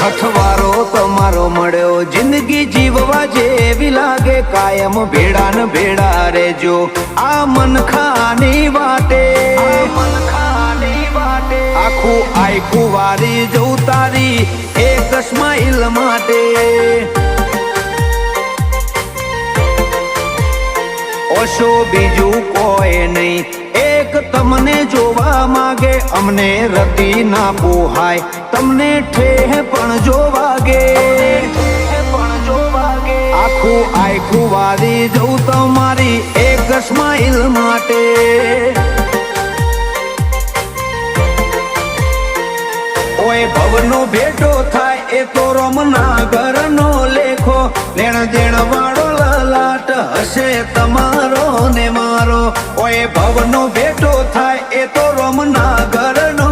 અઠવારો તમારો મળ્યો જિંદગી જીવવા જેવી લાગે કાયમ ભેડા ને ભેડા રેજો આ મનખાની વાટે આખું આખું વારી જવું તારી એક સ્માઈલ માટે ઓશો બીજું કોઈ નહીં એક તમને જોવા માંગે અમને રતી ના પોહાય તમને ઠેહ પણ જો વાગે આખું આખું વારી જવું તમારી એક સ્માઈલ માટે ઓય ભવનો ભેટો થાય એ તો રમના ઘરનો લેખો લેણ દેણ વાળો લલાટ હશે તમારો ને મારો ઓય ભવનો ભેટો થાય એ તો રમના ઘરનો